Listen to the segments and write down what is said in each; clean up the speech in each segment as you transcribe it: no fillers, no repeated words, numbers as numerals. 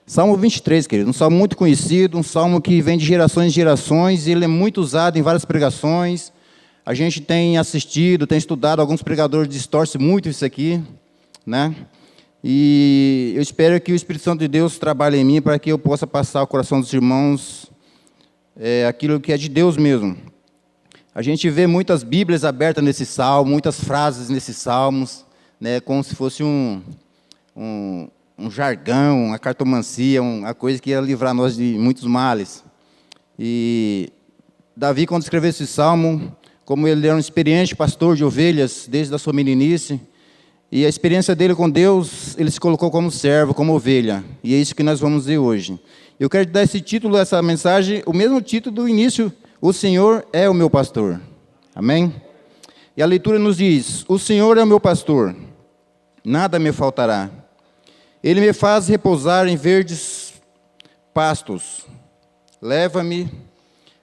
Salmo 23, querido, um salmo muito conhecido, um salmo que vem de gerações em gerações, e ele é muito usado em várias pregações. A gente tem assistido, tem estudado, alguns pregadores distorcem muito isso aqui, né? E eu espero que o Espírito Santo de Deus trabalhe em mim para que eu possa passar ao coração dos irmãos aquilo que é de Deus mesmo. A gente vê muitas Bíblias abertas nesse salmo, muitas frases nesses salmos, né, como se fosse um jargão, uma cartomancia, uma coisa que ia livrar nós de muitos males. E Davi, quando escreveu esse salmo, como ele era um experiente pastor de ovelhas desde a sua meninice, e a experiência dele com Deus, ele se colocou como servo, como ovelha. E é isso que nós vamos ver hoje. Eu quero dar esse título, essa mensagem, o mesmo título do início: O Senhor é o meu pastor. Amém? E a leitura nos diz: O Senhor é o meu pastor, nada me faltará. Ele me faz repousar em verdes pastos. Leva-me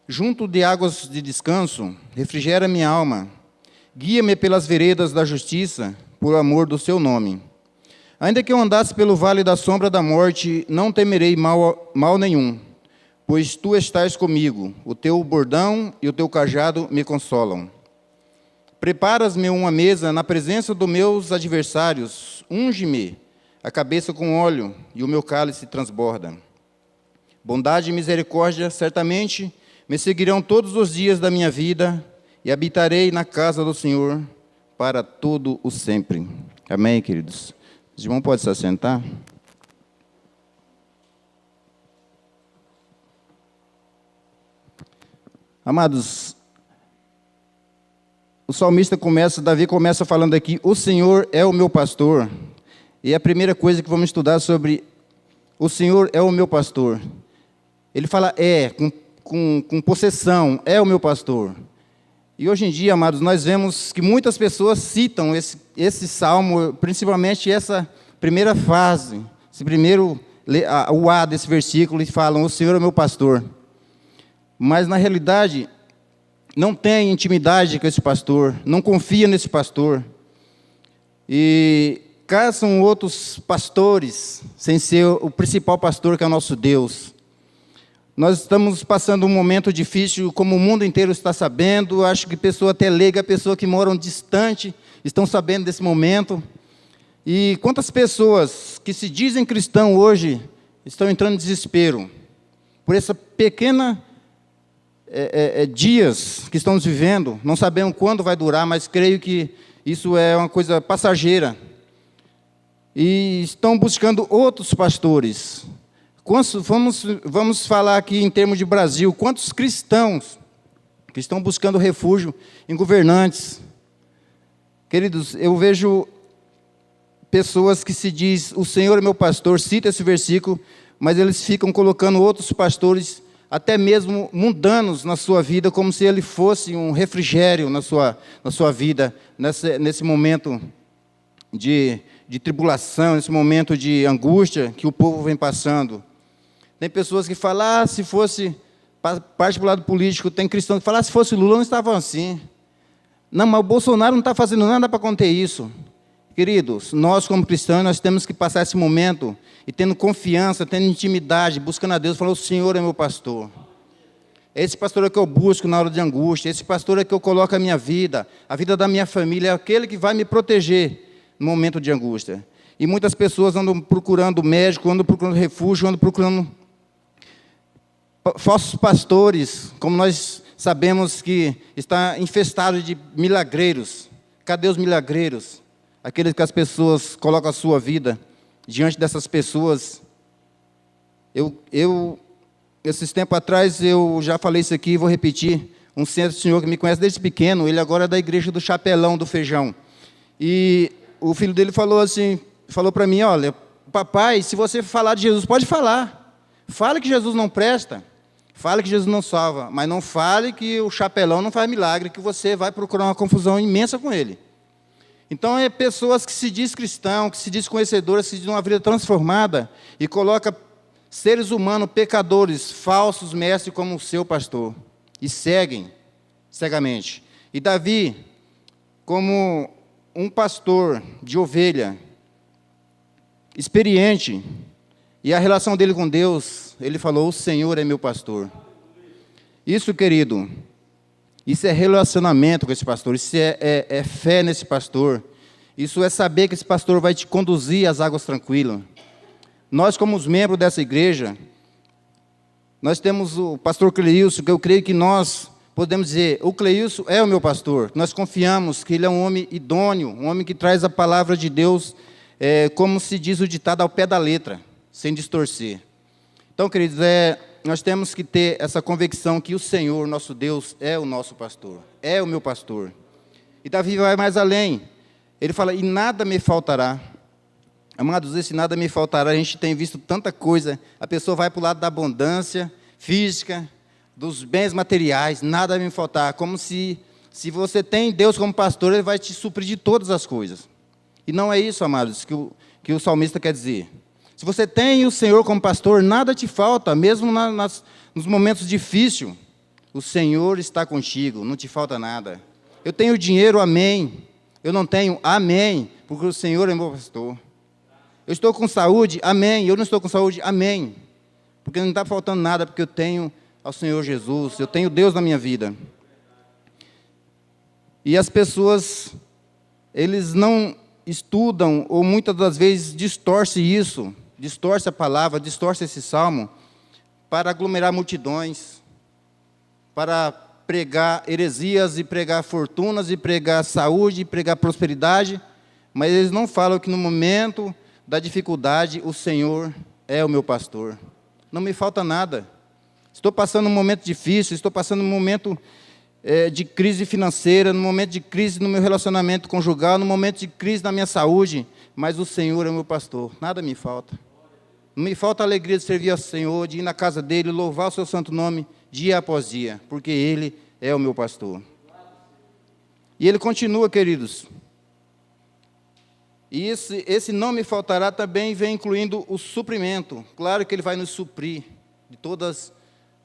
junto de águas de descanso, refrigera minha alma. Guia-me pelas veredas da justiça, por amor do seu nome. Ainda que eu andasse pelo vale da sombra da morte, não temerei mal nenhum, pois tu estás comigo, o teu bordão e o teu cajado me consolam. Preparas-me uma mesa na presença dos meus adversários, unge-me a cabeça com óleo, e o meu cálice transborda. Bondade e misericórdia certamente me seguirão todos os dias da minha vida, e habitarei na casa do Senhor para todo o sempre. Amém, queridos? Os irmãos podem se assentar? Amados, o salmista Davi começa falando aqui: o Senhor é o meu pastor. E a primeira coisa que vamos estudar sobre o Senhor é o meu pastor. Ele fala com possessão, é o meu pastor. E hoje em dia, amados, nós vemos que muitas pessoas citam esse salmo, principalmente essa primeira frase, o A desse versículo, e falam: o Senhor é o meu pastor. Mas, na realidade, não tem intimidade com esse pastor, não confia nesse pastor. E caçam outros pastores, sem ser o principal pastor, que é o nosso Deus. Nós estamos passando um momento difícil, como o mundo inteiro está sabendo. Acho que pessoa até leiga, pessoa que moram distante, estão sabendo desse momento. E quantas pessoas que se dizem cristão hoje estão entrando em desespero por essa pequena dias que estamos vivendo. Não sabemos quando vai durar, mas creio que isso é uma coisa passageira. E estão buscando outros pastores. Vamos falar aqui em termos de Brasil: quantos cristãos que estão buscando refúgio em governantes? Queridos, eu vejo pessoas que se diz: o Senhor é meu pastor, cita esse versículo, mas eles ficam colocando outros pastores, até mesmo mundanos, na sua vida, como se ele fosse um refrigério na sua vida, nesse momento de tribulação, nesse momento de angústia que o povo vem passando. Tem pessoas que falam: se fosse, parte para o lado político, tem cristãos que falam: se fosse Lula, não estavam assim. Não, mas o Bolsonaro não está fazendo nada para conter isso. Queridos, nós como cristãos, nós temos que passar esse momento e tendo confiança, tendo intimidade, buscando a Deus, falando: o Senhor é meu pastor. Esse pastor é que eu busco na hora de angústia, esse pastor é que eu coloco a minha vida, a vida da minha família, é aquele que vai me proteger no momento de angústia. E muitas pessoas andam procurando médico, andam procurando refúgio, andam procurando falsos pastores, como nós sabemos que está infestado de milagreiros. Cadê os milagreiros? Aqueles que as pessoas colocam a sua vida diante dessas pessoas. Esses tempos atrás, eu já falei isso aqui e vou repetir. Um senhor que me conhece desde pequeno, ele agora é da igreja do Chapelão, do Feijão. E o filho dele falou para mim: olha, papai, se você falar de Jesus, pode falar. Fale que Jesus não presta. Fale que Jesus não salva. Mas não fale que o Chapelão não faz milagre, que você vai procurar uma confusão imensa com ele. Então, é pessoas que se diz cristão, que se diz conhecedoras, que se diz uma vida transformada, e coloca seres humanos, pecadores, falsos mestres como o seu pastor, e seguem cegamente. E Davi, como um pastor de ovelha, experiente, E a relação dele com Deus, ele falou: o Senhor é meu pastor. Isso, querido, isso é relacionamento com esse pastor, isso é fé nesse pastor. Isso é saber que esse pastor vai te conduzir às águas tranquilas. Nós, como os membros dessa igreja, nós temos o pastor Cleilson, que eu creio que nós podemos dizer: o Cleilson é o meu pastor. Nós confiamos que ele é um homem idôneo, um homem que traz a palavra de Deus, como se diz o ditado, ao pé da letra, sem distorcer. Então, queridos, nós temos que ter essa convicção que o Senhor, nosso Deus, é o nosso pastor, é o meu pastor. E Davi vai mais além. Ele fala: e nada me faltará. Amados, esse nada me faltará, a gente tem visto tanta coisa. A pessoa vai para o lado da abundância física, dos bens materiais, nada me faltar. Como se você tem Deus como pastor, Ele vai te suprir de todas as coisas. E não é isso, amados, que o salmista quer dizer. Se você tem o Senhor como pastor, nada te falta, mesmo nos momentos difíceis. O Senhor está contigo, não te falta nada. Eu tenho dinheiro, amém. Eu não tenho, amém, porque o Senhor é meu pastor. Eu estou com saúde, amém. Eu não estou com saúde, amém. Porque não está faltando nada, porque eu tenho ao Senhor Jesus, eu tenho Deus na minha vida. E as pessoas, eles não estudam, ou muitas das vezes distorcem isso, distorce a palavra, distorce esse salmo, para aglomerar multidões, para pregar heresias, e pregar fortunas, e pregar saúde, e pregar prosperidade, mas eles não falam que no momento da dificuldade, o Senhor é o meu pastor. Não me falta nada. Estou passando um momento difícil, estou passando um momento de crise financeira, no momento de crise no meu relacionamento conjugal, no momento de crise na minha saúde, mas o Senhor é o meu pastor, nada me falta. Não me falta a alegria de servir ao Senhor, de ir na casa dEle, louvar o seu santo nome, dia após dia, porque Ele é o meu pastor. E Ele continua, queridos. E esse não me faltará também vem incluindo o suprimento. Claro que Ele vai nos suprir de todas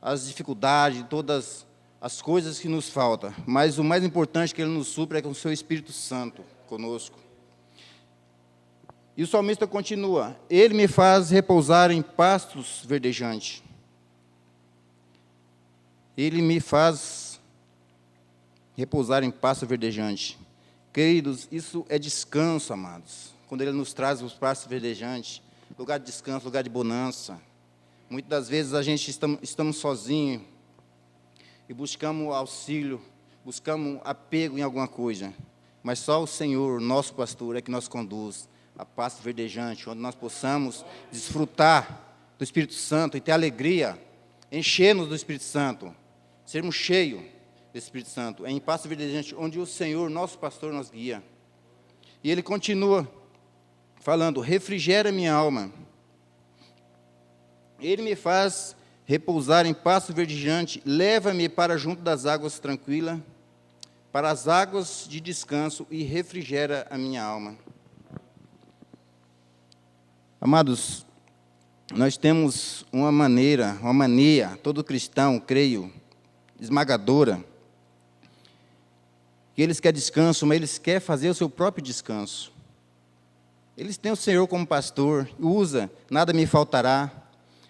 as dificuldades, de todas as coisas que nos faltam. Mas o mais importante que Ele nos supre é com o seu Espírito Santo conosco. E o salmista continua: Ele me faz repousar em pastos verdejantes. Ele me faz repousar em pastos verdejantes. Queridos, isso é descanso, amados. Quando Ele nos traz os pastos verdejantes, lugar de descanso, lugar de bonança. Muitas das vezes a gente estamos sozinhos e buscamos auxílio, buscamos apego em alguma coisa. Mas só o Senhor, nosso pastor, é que nos conduz a pasto verdejante, onde nós possamos desfrutar do Espírito Santo e ter alegria, encher-nos do Espírito Santo, sermos cheios do Espírito Santo. É em pasto verdejante, onde o Senhor, nosso pastor, nos guia. E Ele continua falando: refrigera minha alma. Ele me faz repousar em pasto verdejante, leva-me para junto das águas tranquilas, para as águas de descanso, e refrigera a minha alma. Amados, nós temos uma mania, todo cristão, creio, esmagadora, que eles querem descanso, mas eles querem fazer o seu próprio descanso. Eles têm o Senhor como pastor, usa, nada me faltará,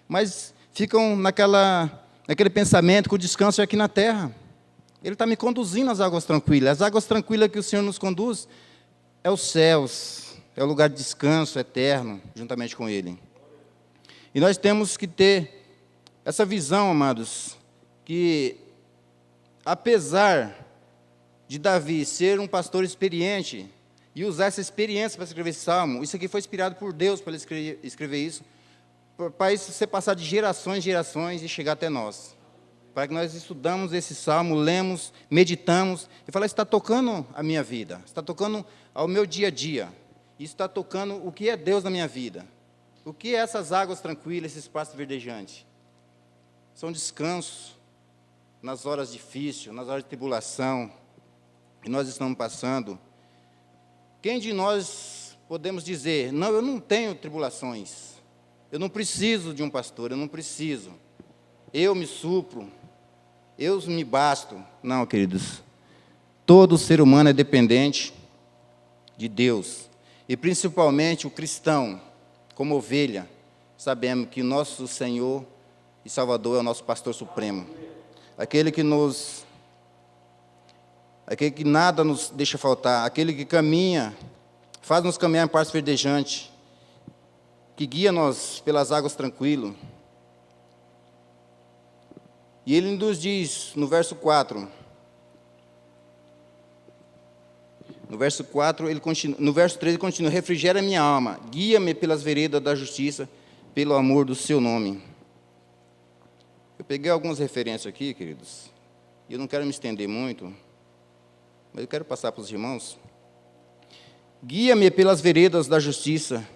mas ficam naquele pensamento que o descanso é aqui na terra. Ele está me conduzindo às águas tranquilas. As águas tranquilas que o Senhor nos conduz é os céus, é o lugar de descanso eterno, juntamente com Ele. E nós temos que ter essa visão, amados, que apesar de Davi ser um pastor experiente e usar essa experiência para escrever esse salmo, isso aqui foi inspirado por Deus para ele escrever isso, para isso ser passado de gerações em gerações e chegar até nós. Para que nós estudamos esse salmo, lemos, meditamos, e falar: está tocando a minha vida, está tocando ao meu dia a dia, isso está tocando o que é Deus na minha vida. O que é essas águas tranquilas, esses pastos verdejantes? São descansos nas horas difíceis, nas horas de tribulação que nós estamos passando. Quem de nós podemos dizer: não, eu não tenho tribulações, eu não preciso de um pastor, eu não preciso, eu me supro, eu me basto? Não, queridos, todo ser humano é dependente de Deus, e principalmente o cristão, como ovelha, sabemos que o nosso Senhor e Salvador é o nosso pastor supremo. Aquele que nada nos deixa faltar, aquele que caminha, faz-nos caminhar em passo verdejante, que guia-nos pelas águas tranquilo. E ele nos diz, no verso 4, no verso 3 ele continua, refrigera minha alma, guia-me pelas veredas da justiça, pelo amor do seu nome. Eu peguei algumas referências aqui, queridos, e eu não quero me estender muito, mas eu quero passar para os irmãos. Guia-me pelas veredas da justiça.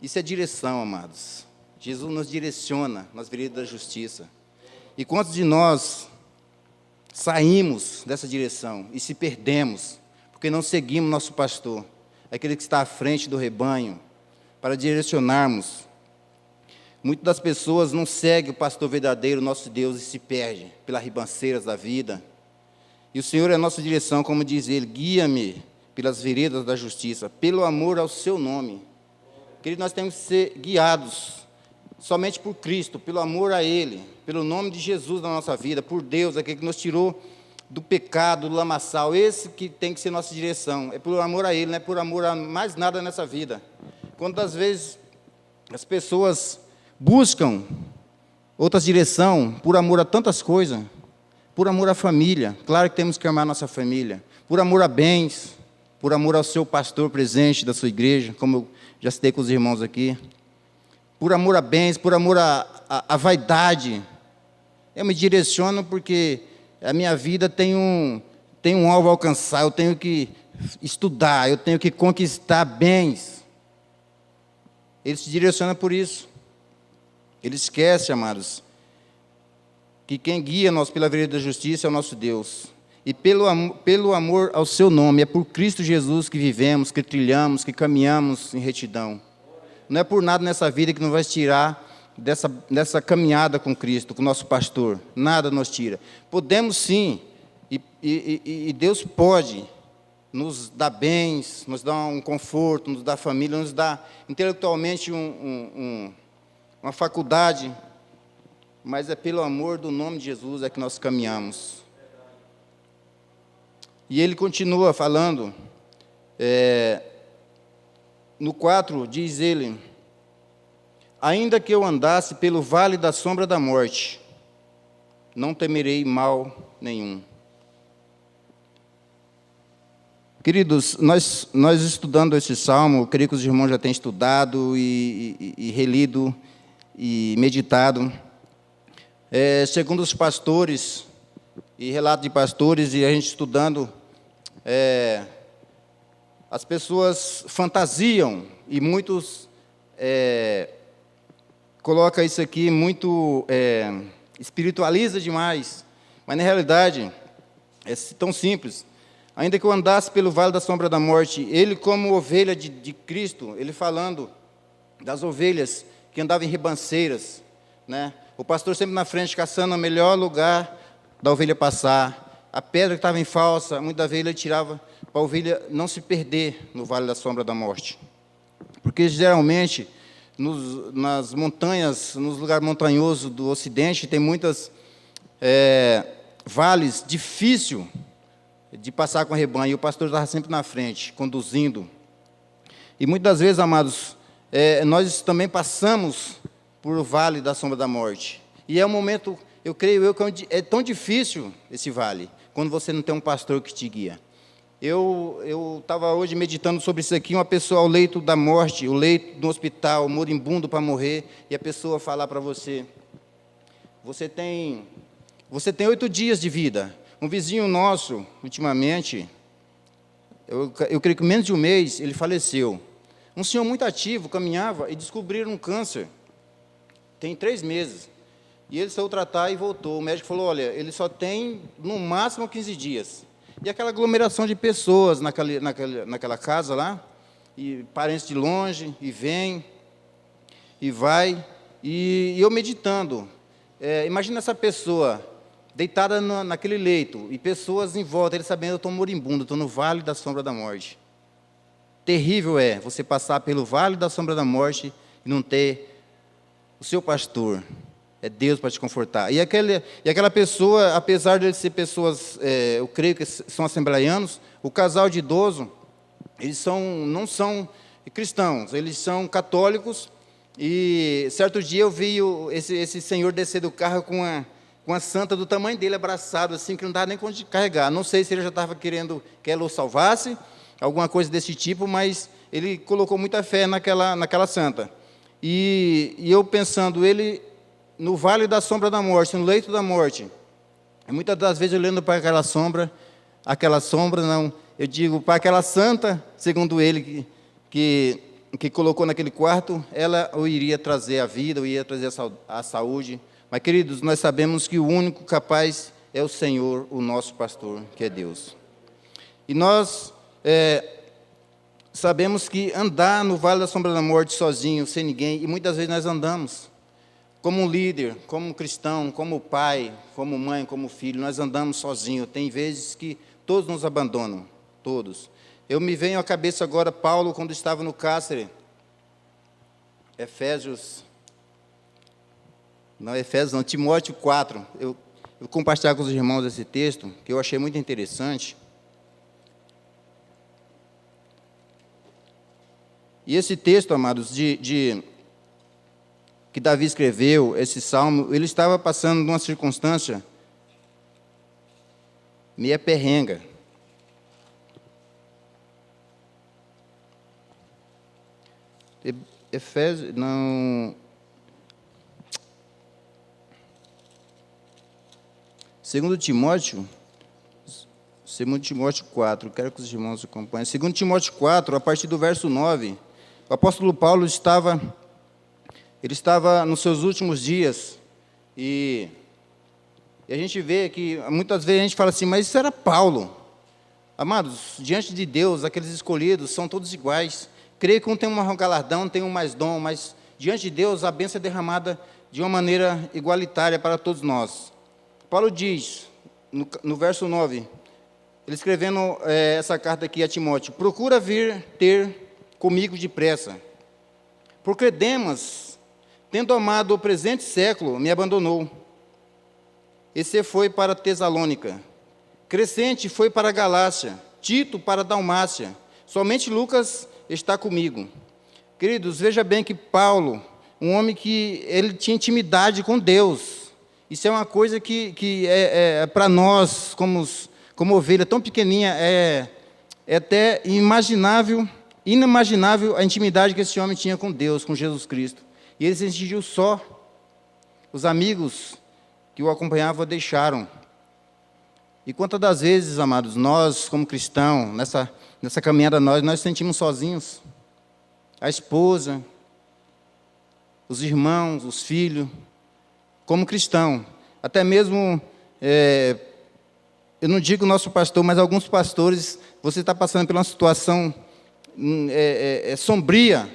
Isso é direção, amados. Jesus nos direciona nas veredas da justiça. E quantos de nós saímos dessa direção e se perdemos, porque não seguimos nosso pastor, aquele que está à frente do rebanho, para direcionarmos. Muitas das pessoas não seguem o pastor verdadeiro, nosso Deus, e se perdem pelas ribanceiras da vida. E o Senhor é a nossa direção, como diz ele, guia-me pelas veredas da justiça, pelo amor ao seu nome. Queridos, nós temos que ser guiados somente por Cristo, pelo amor a Ele, pelo nome de Jesus na nossa vida, por Deus, aquele que nos tirou do pecado, do lamaçal. Esse que tem que ser nossa direção, é por amor a Ele, não é por amor a mais nada nessa vida. Quantas vezes as pessoas buscam outras direção por amor a tantas coisas, por amor à família, claro que temos que amar nossa família, por amor a bens, por amor ao seu pastor presente da sua igreja, como eu já citei com os irmãos aqui, por amor a bens, por amor à vaidade. Eu me direciono porque a minha vida tem um alvo a alcançar, eu tenho que estudar, eu tenho que conquistar bens. Ele se direciona por isso. Ele esquece, amados, que quem guia nós pela vereda da justiça é o nosso Deus. E pelo amor ao seu nome, é por Cristo Jesus que vivemos, que trilhamos, que caminhamos em retidão. Não é por nada nessa vida que nos vai tirar dessa caminhada com Cristo, com o nosso pastor. Nada nos tira. Podemos sim, e Deus pode nos dar bens, nos dar um conforto, nos dar família, nos dar intelectualmente uma faculdade, mas é pelo amor do nome de Jesus é que nós caminhamos. E ele continua falando, no 4, diz ele, ainda que eu andasse pelo vale da sombra da morte, não temerei mal nenhum. Queridos, nós estudando esse salmo, eu creio que os irmãos já têm estudado e relido e meditado. Segundo os pastores, e relato de pastores, e a gente estudando, as pessoas fantasiam, e muitos colocam isso aqui muito, espiritualiza demais, mas na realidade é tão simples. Ainda que eu andasse pelo vale da sombra da morte, ele como ovelha de Cristo, ele falando das ovelhas que andavam em ribanceiras, né? O pastor sempre na frente, caçando o melhor lugar da ovelha passar. A pedra que estava em falsa, muitas vezes ele tirava para a ovelha não se perder no vale da sombra da morte. Porque geralmente, nas montanhas, nos lugares montanhosos do Ocidente, tem muitas vales difíceis de passar com o rebanho. E o pastor estava sempre na frente, conduzindo. E muitas vezes, amados, nós também passamos por o vale da sombra da morte. E é um momento, eu creio que é tão difícil esse vale, quando você não tem um pastor que te guia. Eu estava hoje meditando sobre isso aqui, uma pessoa ao leito da morte, o leito do hospital, moribundo para morrer, e a pessoa falar para você, você tem 8 dias de vida. Um vizinho nosso, ultimamente, eu creio que menos de um mês, ele faleceu. Um senhor muito ativo, caminhava, e descobriram um câncer. Tem 3 meses. E ele saiu tratar e voltou. O médico falou, olha, ele só tem, no máximo, 15 dias. E aquela aglomeração de pessoas naquela casa lá, e parentes de longe, e vem, e vai. E eu meditando, imagina essa pessoa deitada naquele leito, e pessoas em volta, ele sabendo, eu estou moribundo, estou no vale da sombra da morte. Terrível é você passar pelo vale da sombra da morte e não ter o seu pastor. É Deus para te confortar. E aquela pessoa, apesar de ser pessoas, eu creio que são assembleianos, o casal de idoso, eles não são cristãos, eles são católicos. E certo dia eu vi esse senhor descer do carro com a santa do tamanho dele, abraçado, assim, que não dava nem conta de carregar. Não sei se ele já estava querendo que ela o salvasse, alguma coisa desse tipo, mas ele colocou muita fé naquela santa. E eu pensando, ele no vale da sombra da morte, no leito da morte, e muitas das vezes olhando para aquela sombra não, eu digo, para aquela santa, segundo ele, que colocou naquele quarto, ela o iria trazer a vida, o iria trazer a saúde. Mas, queridos, nós sabemos que o único capaz é o Senhor, o nosso pastor, que é Deus. E nós sabemos que andar no vale da sombra da morte sozinho, sem ninguém, e muitas vezes nós andamos. Como um líder, como um cristão, como pai, como mãe, como filho, nós andamos sozinhos. Tem vezes que todos nos abandonam, todos. Eu me venho à cabeça agora, Paulo, quando estava no cárcere, Timóteo 4. Eu vou compartilhar com os irmãos esse texto, que eu achei muito interessante. E esse texto, amados, que Davi escreveu, esse salmo, ele estava passando numa circunstância meia perrenga. Efésios, não... 2 Timóteo 4, quero que os irmãos acompanhem. 2 Timóteo 4, a partir do verso 9, o apóstolo Paulo estava nos seus últimos dias, e a gente vê que, muitas vezes a gente fala assim, mas isso era Paulo. Amados, diante de Deus, aqueles escolhidos são todos iguais. Creio que um tem um galardão, tem um mais dom, mas diante de Deus a bênção é derramada de uma maneira igualitária para todos nós. Paulo diz, no verso 9, ele escrevendo essa carta aqui a Timóteo, procura vir ter comigo depressa, porque Demas, tendo amado o presente século, me abandonou. Esse foi para Tesalônica, Crescente foi para a Galácia, Tito para a Dalmácia, somente Lucas está comigo. Queridos, veja bem que Paulo, um homem que ele tinha intimidade com Deus. Isso é uma coisa que para nós, como ovelha tão pequenininha, é até inimaginável a intimidade que esse homem tinha com Deus, com Jesus Cristo. E ele se sentiu só. Os amigos que o acompanhavam deixaram. E quantas das vezes, amados, nós, como cristãos, nessa caminhada nós sentimos sozinhos. A esposa, os irmãos, os filhos, como cristão. Até mesmo, eu não digo nosso pastor, mas alguns pastores, você está passando por uma situação sombria,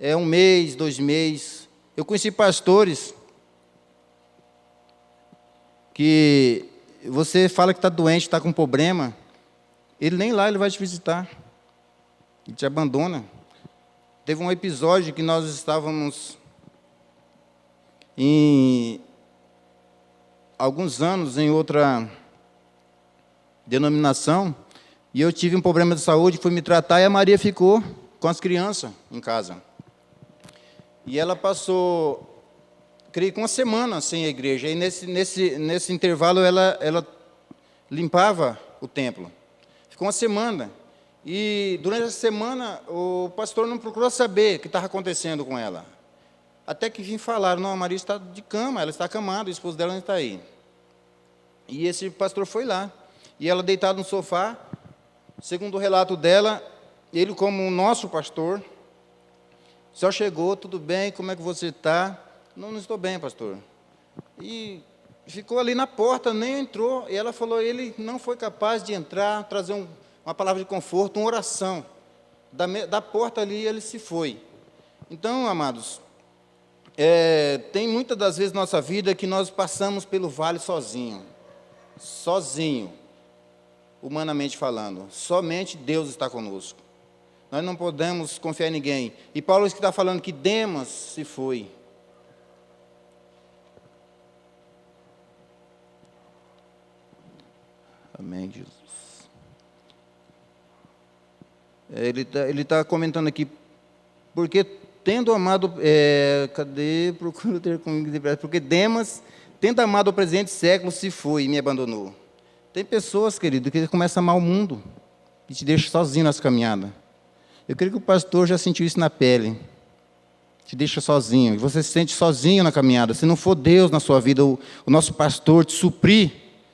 1 mês, 2 meses. Eu conheci pastores que você fala que está doente, está com problema, ele nem lá ele vai te visitar, ele te abandona. Teve um episódio que nós estávamos alguns anos em outra denominação, e eu tive um problema de saúde, fui me tratar, e a Maria ficou com as crianças em casa. E ela passou, creio que uma semana sem a igreja, e nesse intervalo ela limpava o templo. Ficou uma semana, e durante essa semana o pastor não procurou saber o que estava acontecendo com ela. Até que enfim falaram, não, a Maria está de cama, ela está acamada, o esposo dela não está aí. E esse pastor foi lá, e ela deitada no sofá, segundo o relato dela, ele como nosso pastor, só chegou, tudo bem, como é que você está? Não estou bem, pastor. E ficou ali na porta, nem entrou, e ela falou, ele não foi capaz de entrar, trazer uma palavra de conforto, uma oração. Da porta ali ele se foi. Então, amados, tem muitas das vezes na nossa vida que nós passamos pelo vale sozinho, humanamente falando. Somente Deus está conosco. Nós não podemos confiar em ninguém. E Paulo está falando que Demas se foi. Amém, Jesus. Ele tá comentando aqui, porque tendo amado, procuro ter comigo depressa, porque Demas, tendo amado o presente século, se foi e me abandonou. Tem pessoas, querido, que começam a amar o mundo e te deixam sozinho nessa caminhada. Eu creio que o pastor já sentiu isso na pele. Te deixa sozinho, e você se sente sozinho na caminhada. Se não for Deus na sua vida, o nosso pastor te suprir,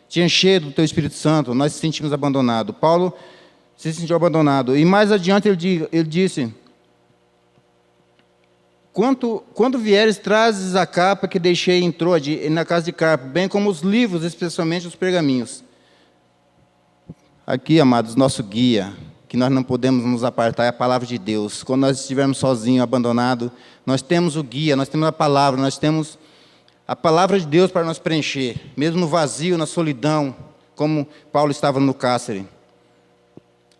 te encher do teu Espírito Santo, nós se sentimos abandonados. Paulo se sentiu abandonado. E mais adiante ele disse, quando vieres, trazes a capa que deixei em Troade, na casa de Carpo, bem como os livros, especialmente os pergaminhos. Aqui, amados, nosso guia, que nós não podemos nos apartar, é a palavra de Deus. Quando nós estivermos sozinhos, abandonados, nós temos o guia, nós temos a palavra, nós temos a palavra de Deus para nos preencher, mesmo no vazio, na solidão, como Paulo estava no cárcere.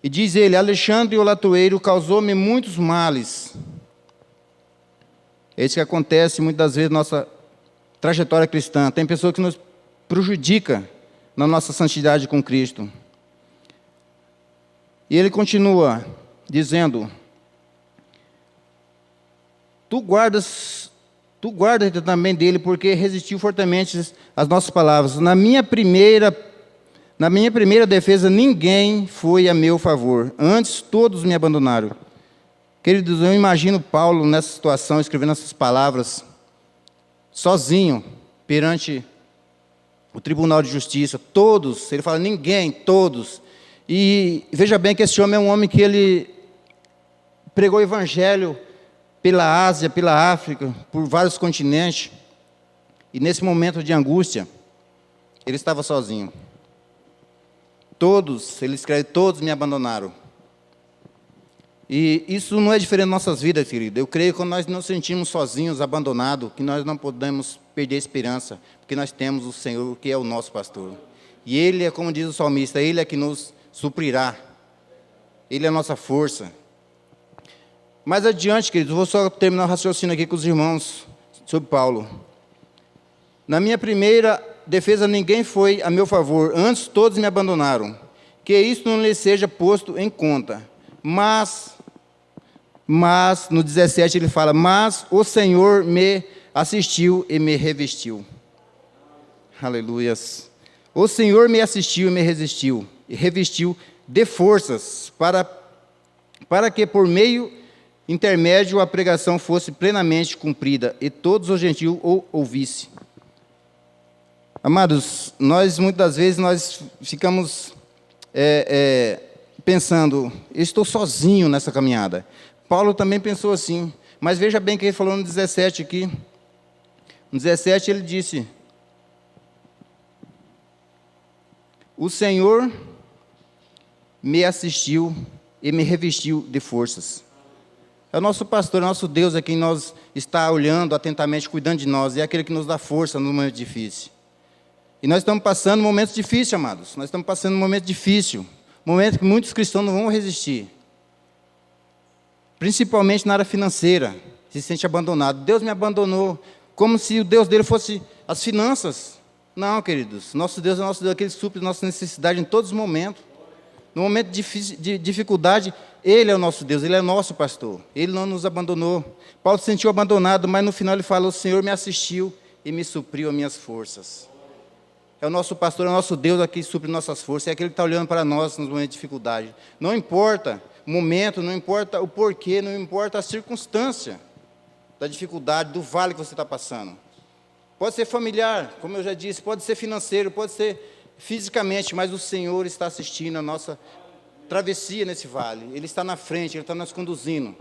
E diz ele, Alexandre o latoeiro causou-me muitos males. É isso que acontece muitas das vezes na nossa trajetória cristã. Tem pessoas que nos prejudicam na nossa santidade com Cristo. E ele continua dizendo, tu guardas também dele, porque resistiu fortemente às nossas palavras. Na minha primeira defesa, ninguém foi a meu favor. Antes, todos me abandonaram. Queridos, eu imagino Paulo nessa situação, escrevendo essas palavras, sozinho, perante o Tribunal de Justiça. Todos, ele fala, ninguém, todos. E veja bem que esse homem é um homem que ele pregou o evangelho pela Ásia, pela África, por vários continentes. E nesse momento de angústia, ele estava sozinho. Todos, ele escreve, todos me abandonaram. E isso não é diferente das nossas vidas, querido. Eu creio que quando nós nos sentimos sozinhos, abandonados, que nós não podemos perder a esperança, porque nós temos o Senhor, que é o nosso pastor. E Ele é, como diz o salmista, Ele é que nos suprirá. Ele é a nossa força. Mais adiante, queridos, vou só terminar o raciocínio aqui com os irmãos sobre Paulo. Na minha primeira defesa, ninguém foi a meu favor, antes todos me abandonaram. Que isso não lhe seja posto em conta. Mas, no 17 ele fala, mas o Senhor me assistiu e me revestiu. Aleluias. O Senhor me assistiu e me resistiu, e revestiu de forças, para que por meio intermédio a pregação fosse plenamente cumprida, e todos os gentios o ouvissem. Amados, muitas das vezes, nós ficamos pensando, eu estou sozinho nessa caminhada. Paulo também pensou assim, mas veja bem que ele falou no 17 aqui. No 17 ele disse, o Senhor me assistiu e me revestiu de forças. É o nosso pastor, é o nosso Deus, é quem nós está olhando atentamente, cuidando de nós, é aquele que nos dá força no momento difícil. E nós estamos passando momentos difíceis, amados. Nós estamos passando um momento difícil, momento que muitos cristãos não vão resistir. Principalmente na área financeira, se sente abandonado. Deus me abandonou, como se o Deus dele fosse as finanças. Não, queridos, nosso Deus é nosso Deus, aquele que supre nossa necessidade em todos os momentos. No momento de dificuldade, Ele é o nosso Deus, Ele é o nosso pastor. Ele não nos abandonou. Paulo se sentiu abandonado, mas no final ele fala, o Senhor me assistiu e me supriu as minhas forças. É o nosso pastor, é o nosso Deus aqui que supre nossas forças, é aquele que está olhando para nós nos momentos de dificuldade. Não importa o momento, não importa o porquê, não importa a circunstância da dificuldade, do vale que você está passando. Pode ser familiar, como eu já disse, pode ser financeiro, pode ser fisicamente, mas o Senhor está assistindo a nossa travessia nesse vale. Ele está na frente, Ele está nos conduzindo.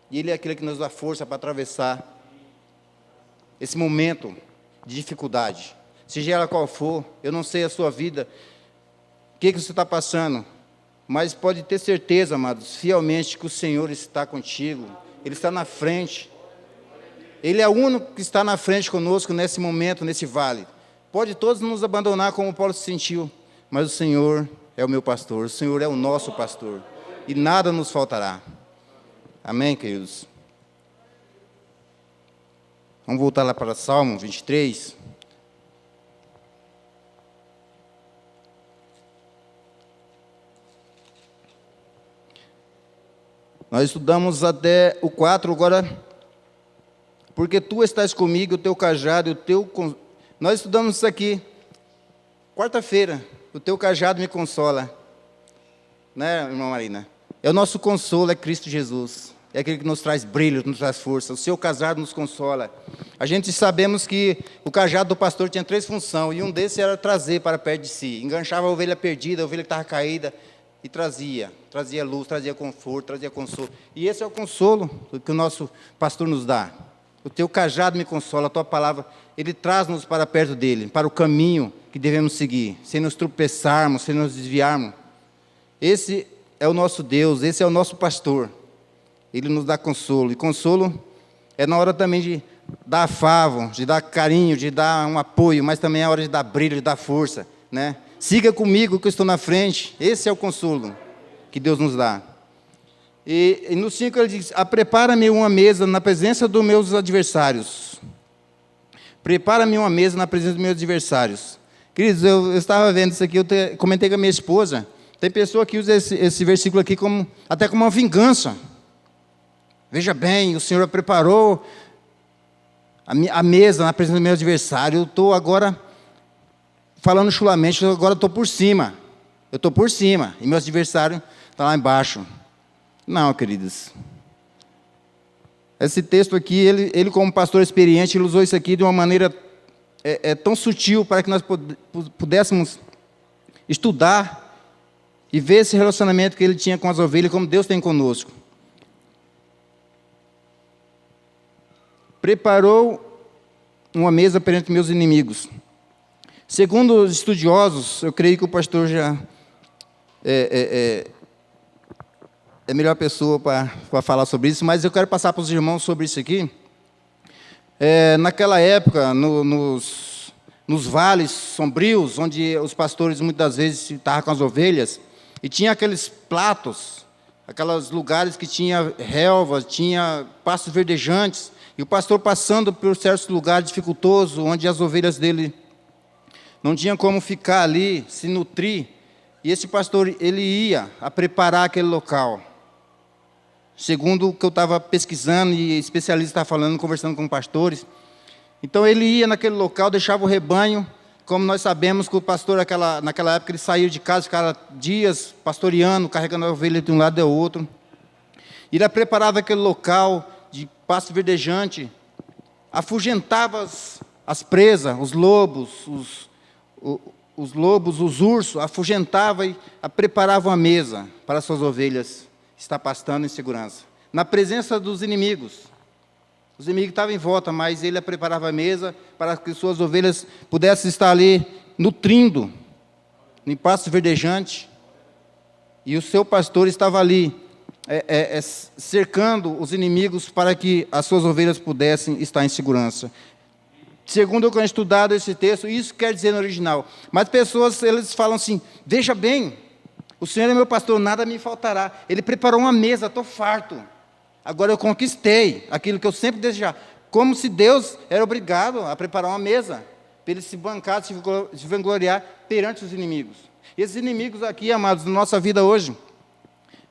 E Ele é aquele que nos dá força para atravessar esse momento de dificuldade. Seja ela qual for, eu não sei a sua vida, o que você está passando, mas pode ter certeza, amados, fielmente que o Senhor está contigo, Ele está na frente. Ele é o único que está na frente conosco nesse momento, nesse vale. Pode todos nos abandonar como Paulo se sentiu, mas o Senhor é o meu pastor, o Senhor é o nosso pastor, e nada nos faltará. Amém, queridos? Vamos voltar lá para Salmo 23. Nós estudamos até o 4, agora, porque tu estás comigo, o teu cajado, Nós estudamos isso aqui, quarta-feira, o teu cajado me consola. Né, irmã Marina? É o nosso consolo, é Cristo Jesus. É aquele que nos traz brilho, nos traz força. O seu cajado nos consola. A gente sabemos que o cajado do pastor tinha 3 funções, e um desses era trazer para perto de si. Enganchava a ovelha perdida, a ovelha que estava caída, e trazia luz, trazia conforto, trazia consolo. E esse é o consolo que o nosso pastor nos dá. O teu cajado me consola, a tua palavra, ele traz-nos para perto dele, para o caminho que devemos seguir, sem nos tropeçarmos, sem nos desviarmos. Esse é o nosso Deus, esse é o nosso pastor. Ele nos dá consolo. E consolo é na hora também de dar afago, de dar carinho, de dar um apoio, mas também é a hora de dar brilho, de dar força, né? Siga comigo que eu estou na frente. Esse é o consolo que Deus nos dá. E no 5 ele diz: prepara-me uma mesa na presença dos meus adversários. Prepara-me uma mesa na presença dos meus adversários. Queridos, eu estava vendo isso aqui, comentei com a minha esposa. Tem pessoa que usa esse versículo aqui até como uma vingança. Veja bem, o Senhor preparou a mesa na presença do meu adversário. Eu estou agora, falando chulamente, agora estou por cima. Eu estou por cima, e meu adversário está lá embaixo. Não, queridos. Esse texto aqui, ele como pastor experiente, ele usou isso aqui de uma maneira tão sutil para que nós pudéssemos estudar e ver esse relacionamento que ele tinha com as ovelhas, como Deus tem conosco. Preparou uma mesa perante meus inimigos. Segundo os estudiosos, eu creio que o pastor já é a melhor pessoa para falar sobre isso, mas eu quero passar para os irmãos sobre isso aqui. Naquela época, nos vales sombrios, onde os pastores muitas vezes estavam com as ovelhas, e tinha aqueles platos, aqueles lugares que tinha relvas, tinha pastos verdejantes, e o pastor passando por certos lugares dificultosos, onde as ovelhas dele não tinham como ficar ali, se nutrir, e esse pastor, ele ia a preparar aquele local. Segundo o que eu estava pesquisando, e especialistas estavam falando, conversando com pastores. Então ele ia naquele local, deixava o rebanho, como nós sabemos que o pastor naquela época ele saía de casa, ficava dias pastoreando, carregando a ovelha de um lado e do outro. Ele preparava aquele local de pasto verdejante, afugentava as presas, os lobos, os ursos, afugentava e preparava uma mesa para suas ovelhas estar pastando em segurança. Na presença dos inimigos. Os inimigos estavam em volta, mas ele preparava a mesa para que suas ovelhas pudessem estar ali nutrindo, em pasto verdejante. E o seu pastor estava ali, cercando os inimigos para que as suas ovelhas pudessem estar em segurança. Segundo eu tenho estudado esse texto, isso quer dizer no original. Mas pessoas, eles falam assim: veja bem, o Senhor é meu pastor, nada me faltará. Ele preparou uma mesa, estou farto. Agora eu conquistei aquilo que eu sempre desejava. Como se Deus era obrigado a preparar uma mesa, para ele se bancar, se vangloriar perante os inimigos. E esses inimigos aqui, amados, na nossa vida hoje,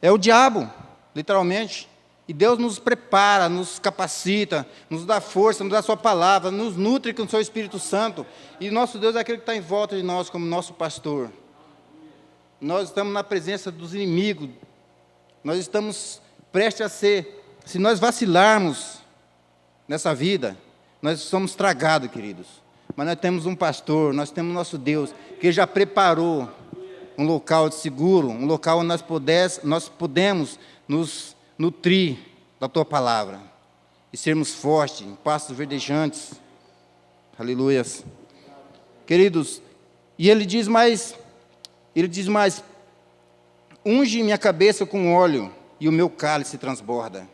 é o diabo, literalmente. E Deus nos prepara, nos capacita, nos dá força, nos dá a sua palavra, nos nutre com o seu Espírito Santo. E nosso Deus é aquele que está em volta de nós como nosso pastor. Nós estamos na presença dos inimigos. Nós estamos prestes a ser, se nós vacilarmos nessa vida, nós somos tragados, queridos. Mas nós temos um pastor, nós temos nosso Deus, que já preparou um local seguro, um local onde nós podemos nos nutrir da tua palavra e sermos fortes, em pastos verdejantes. Aleluias. Queridos, e ele diz mais, unge minha cabeça com óleo e o meu cálice transborda.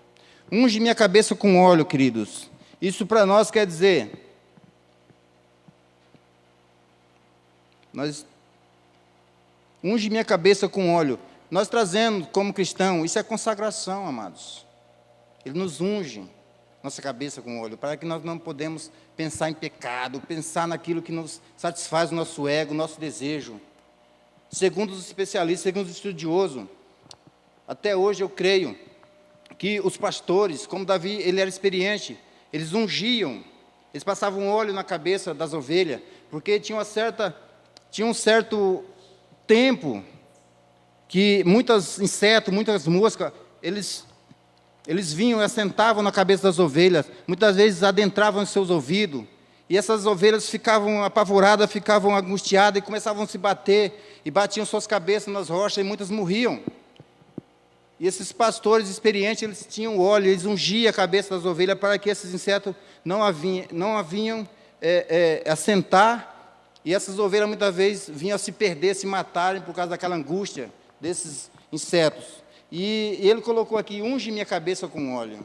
Unge minha cabeça com óleo, queridos. Isso para nós quer dizer, unge minha cabeça com óleo. Nós trazendo como cristão, isso é consagração, amados. Ele nos unge nossa cabeça com óleo, para que nós não podemos pensar em pecado, pensar naquilo que nos satisfaz o nosso ego, o nosso desejo. Segundo os especialistas, segundo os estudiosos, até hoje eu creio que os pastores, como Davi, ele era experiente, eles ungiam, eles passavam óleo na cabeça das ovelhas, porque tinha um certo tempo que muitos insetos, muitas moscas, eles vinham e assentavam na cabeça das ovelhas, muitas vezes adentravam em seus ouvidos, e essas ovelhas ficavam apavoradas, ficavam angustiadas, e começavam a se bater, e batiam suas cabeças nas rochas, e muitas morriam. E esses pastores experientes, eles tinham óleo, eles ungiam a cabeça das ovelhas, para que esses insetos não haviam assentar, e essas ovelhas muitas vezes vinham a se perder, se matarem, por causa daquela angústia desses insetos. E ele colocou aqui: unge minha cabeça com óleo.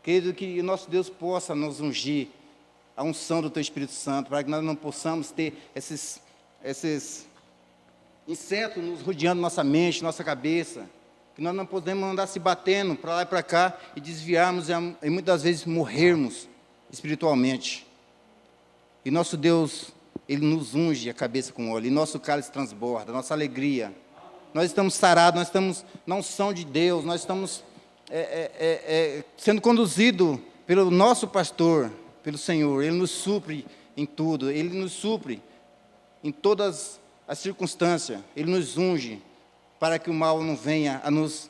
Querido, que o nosso Deus possa nos ungir, a unção do Teu Espírito Santo, para que nós não possamos ter esses insetos nos rodeando nossa mente, nossa cabeça, que nós não podemos andar se batendo para lá e para cá, e desviarmos e muitas vezes morrermos espiritualmente. E nosso Deus, Ele nos unge a cabeça com óleo, e nosso cálice transborda, nossa alegria. Nós estamos sarados, nós estamos na unção de Deus, nós estamos sendo conduzidos pelo nosso pastor, pelo Senhor. Ele nos supre em tudo, Ele nos supre em todas as circunstâncias, Ele nos unge, para que o mal não venha a nos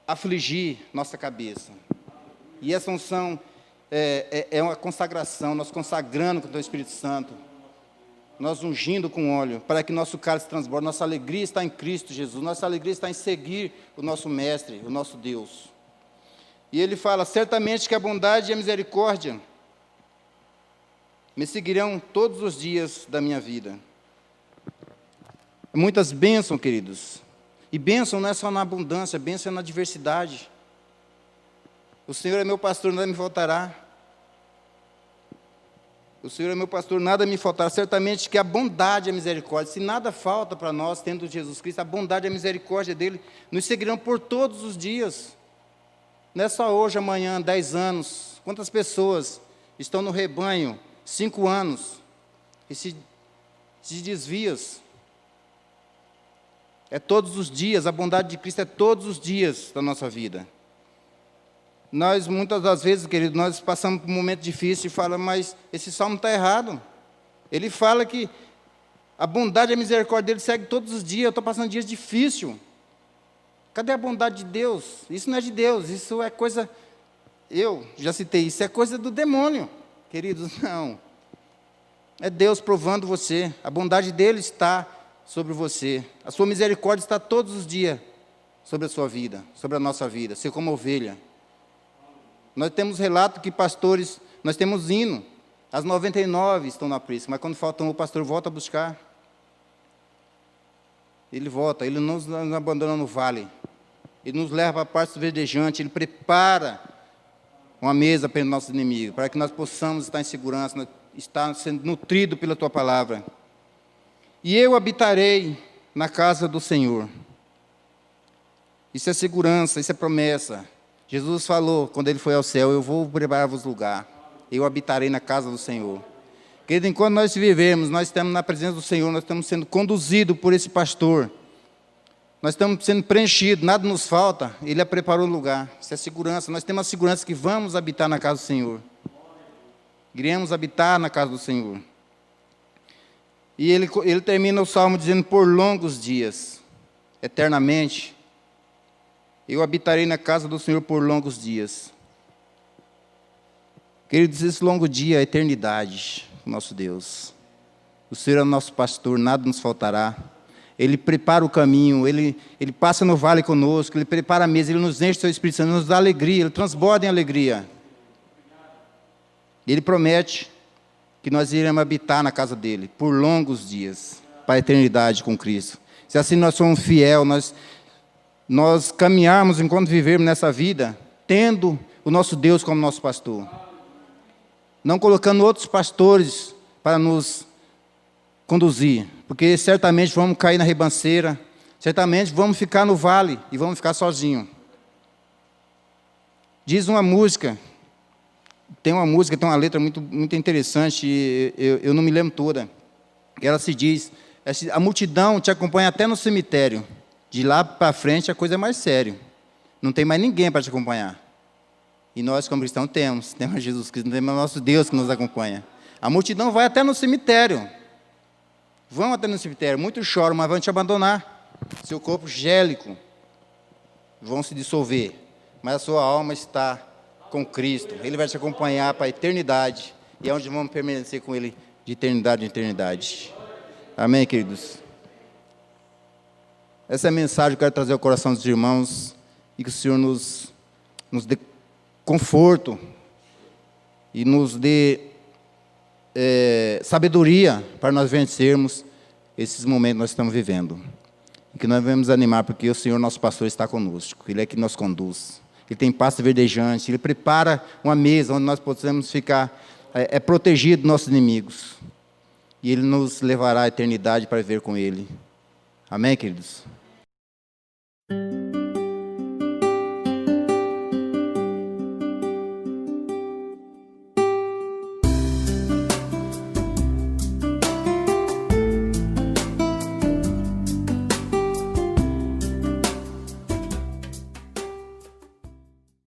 afligir nossa cabeça. E essa unção é uma consagração, nós consagrando com o Teu Espírito Santo, nós ungindo com óleo, para que nosso cálice transborde. Nossa alegria está em Cristo Jesus, nossa alegria está em seguir o nosso Mestre, o nosso Deus. E ele fala: certamente que a bondade e a misericórdia me seguirão todos os dias da minha vida. Muitas bênçãos, queridos. E bênção não é só na abundância, bênção é na diversidade. O Senhor é meu pastor, nada me faltará. O Senhor é meu pastor, nada me faltará. Certamente que a bondade e a misericórdia, se nada falta para nós, tendo Jesus Cristo, a bondade e a misericórdia dEle nos seguirão por todos os dias. Não é só hoje, amanhã, 10 anos. Quantas pessoas estão no rebanho 5 anos e se desviam? É todos os dias, a bondade de Cristo é todos os dias da nossa vida. Nós, muitas das vezes, querido, nós passamos por um momento difícil e falamos: mas esse salmo está errado. Ele fala que a bondade e a misericórdia dele segue todos os dias. Eu estou passando dias difíceis. Cadê a bondade de Deus? Isso não é de Deus, isso é coisa... Eu já citei, isso é coisa do demônio. Queridos, não. É Deus provando você. A bondade dele está sobre você. A sua misericórdia está todos os dias sobre a sua vida, sobre a nossa vida. Ser como ovelha. Nós temos relato que pastores, nós temos hino, as 99 estão na prisca, mas quando faltam, o pastor volta a buscar. Ele volta, ele não nos abandona no vale. Ele nos leva para a parte verdejante, ele prepara uma mesa para os nossos inimigos, para que nós possamos estar em segurança, estar sendo nutrido pela Tua palavra. E eu habitarei na casa do Senhor. Isso é segurança, isso é promessa. Jesus falou, quando Ele foi ao céu: eu vou preparar-vos lugar, eu habitarei na casa do Senhor. Querido, enquanto nós vivemos, nós estamos na presença do Senhor, nós estamos sendo conduzidos por esse pastor, nós estamos sendo preenchidos, nada nos falta, Ele preparou um lugar. Isso é segurança, nós temos a segurança que vamos habitar na casa do Senhor. Iremos habitar na casa do Senhor. E ele termina o salmo dizendo: por longos dias, eternamente, eu habitarei na casa do Senhor por longos dias. Queridos, esse longo dia é a eternidade, nosso Deus. O Senhor é o nosso pastor, nada nos faltará. Ele prepara o caminho, Ele passa no vale conosco, Ele prepara a mesa, Ele nos enche do Seu Espírito Santo, nos dá alegria, Ele transborda em alegria. Ele promete que nós iremos habitar na casa dEle por longos dias, para a eternidade com Cristo. Se assim nós somos fiéis, nós caminharmos enquanto vivermos nessa vida, tendo o nosso Deus como nosso pastor. Não colocando outros pastores para nos conduzir, porque certamente vamos cair na ribanceira, certamente vamos ficar no vale e vamos ficar sozinhos. Diz uma música, tem uma letra muito, muito interessante, eu não me lembro toda. Ela se diz: a multidão te acompanha até no cemitério. De lá para frente a coisa é mais séria. Não tem mais ninguém para te acompanhar. E nós, como cristãos, temos Jesus Cristo, temos o nosso Deus que nos acompanha. A multidão vai até no cemitério. Vão até no cemitério. Muitos choram, mas vão te abandonar. Seu corpo gélico vão se dissolver. Mas a sua alma está com Cristo. Ele vai te acompanhar para a eternidade. E é onde vamos permanecer com Ele de eternidade em eternidade. Amém, queridos? Essa é a mensagem que eu quero trazer ao coração dos irmãos. E que o Senhor nos dê conforto e nos dê sabedoria para nós vencermos esses momentos que nós estamos vivendo. E que nós devemos animar, porque o Senhor, nosso pastor, está conosco. Ele é que nos conduz. Ele tem pasto verdejante. Ele prepara uma mesa onde nós possamos ficar protegidos dos nossos inimigos. E Ele nos levará à eternidade para viver com Ele. Amém, queridos?